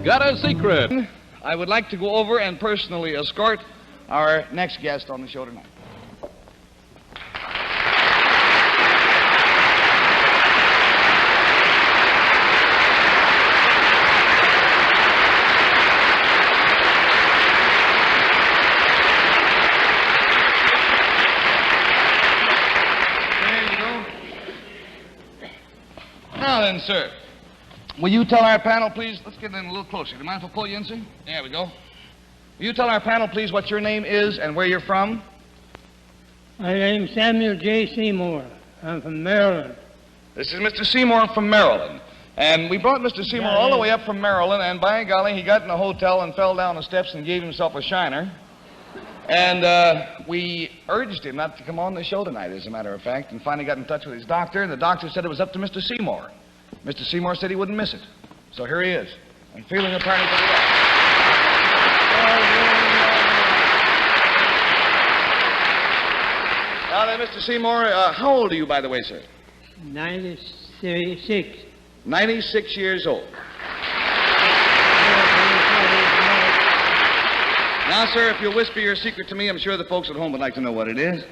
Got a secret. I would like to go over and personally escort our next guest on the show tonight. Now then, sir, will you tell our panel, please? Let's get in a little closer. Do you mind if I pull you in, sir? There we go. Will you tell our panel, please, what your name is and where you're from? My name's Samuel J. Seymour. I'm from Maryland. This is Mr. Seymour from Maryland. And we brought Mr. Seymour all the way up from Maryland, and by golly, he got in a hotel and fell down the steps and gave himself a shiner. And we urged him not to come on the show tonight, as a matter of fact, and finally got in touch with his doctor, and the doctor said it was up to Mr. Seymour. Mr. Seymour said he wouldn't miss it. So here he is. I'm feeling a party for the rest. Now then, Mr. Seymour, how old are you, by the way, sir? 96. 96 years old. Now, sir, if you'll whisper your secret to me, I'm sure the folks at home would like to know what it is.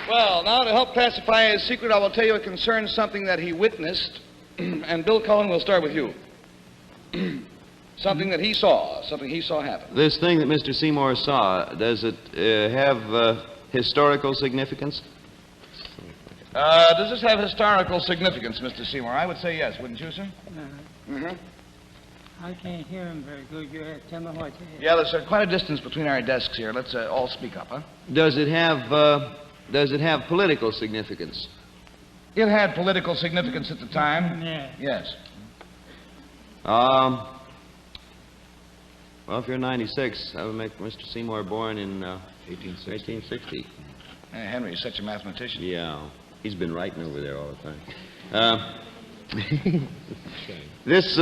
Well, now to help pacify his secret, I will tell you it concerns something that he witnessed, and Bill Cullen, we'll start with you. Something that he saw happen. This thing that Mr. Seymour saw, does it have historical significance? Does this have historical significance, Mr. Seymour? I would say yes, wouldn't you, sir? I can't hear him very good. You have to tell me what it is. Yeah, there's quite a distance between our desks here. Let's all speak up, huh? Does it have political significance? It had political significance at the time. Yeah. Yes. Well, if you're 96, that would make Mr. Seymour born in 1860. Henry's such a mathematician. Yeah. He's been writing over there all the time. This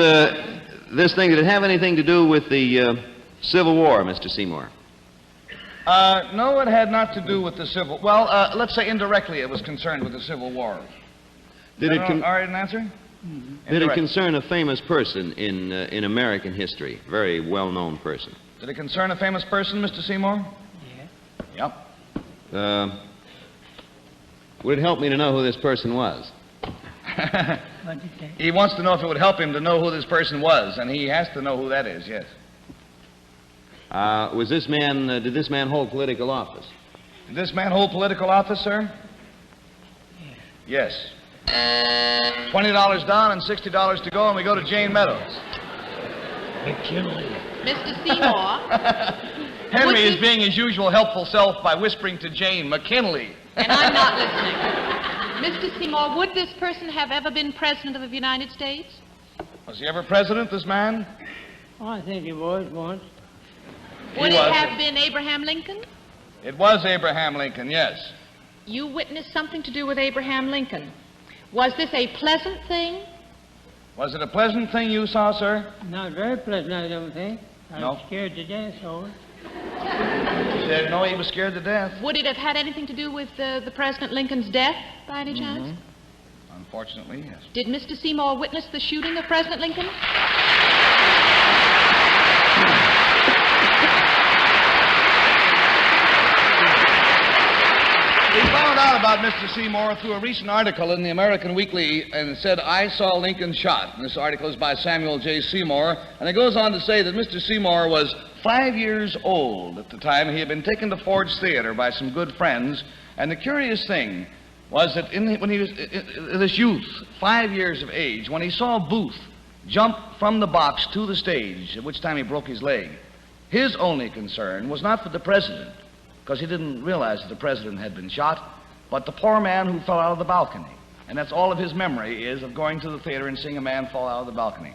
thing, did it have anything to do with the Civil War, Mr. Seymour? No, it had not to do with the Civil... Well, let's say indirectly it was concerned with the Civil War. Did it all right, an answer? Did it concern a famous person in American history? Very well-known person. Did it concern a famous person, Mr. Seymour? Yeah. Yep. Would it help me to know who this person was? What did you say? He wants to know if it would help him to know who this person was, and he has to know who that is, yes. Did this man hold political office? Did this man hold political office, sir? Yeah. Yes. $20 down and $60 to go, and we go to Jayne Meadows. Mr. Seymour. Henry is being his usual helpful self by whispering to Jane, McKinley. And I'm not listening. Mr. Seymour, would this person have ever been President of the United States? Was he ever president, this man? Oh, I think he was once. Would it have been Abraham Lincoln? It was Abraham Lincoln, yes. You witnessed something to do with Abraham Lincoln. Was this a pleasant thing? Was it a pleasant thing you saw, sir? Not very pleasant, I don't think. I No. was scared to death over it. He said, no, he was scared to death. Would it have had anything to do with the President Lincoln's death, by any chance? Unfortunately, yes. Did Mr. Seymour witness the shooting of President Lincoln? We found out about Mr. Seymour through a recent article in the American Weekly, and it said, I saw Lincoln shot. And this article is by Samuel J. Seymour, and it goes on to say that Mr. Seymour was 5 years old at the time. He had been taken to Ford's Theater by some good friends, and the curious thing was that when he was this youth, 5 years of age, when he saw Booth jump from the box to the stage, at which time he broke his leg, his only concern was not for the president, because he didn't realize that the president had been shot, but the poor man who fell out of the balcony. And that's all of his memory is of going to the theater and seeing a man fall out of the balcony.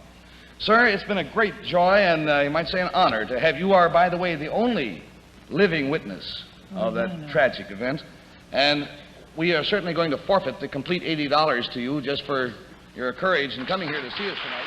Sir, it's been a great joy and you might say an honor to have you are, by the way, the only living witness of that tragic event. And we are certainly going to forfeit the complete $80 to you just for your courage in coming here to see us tonight.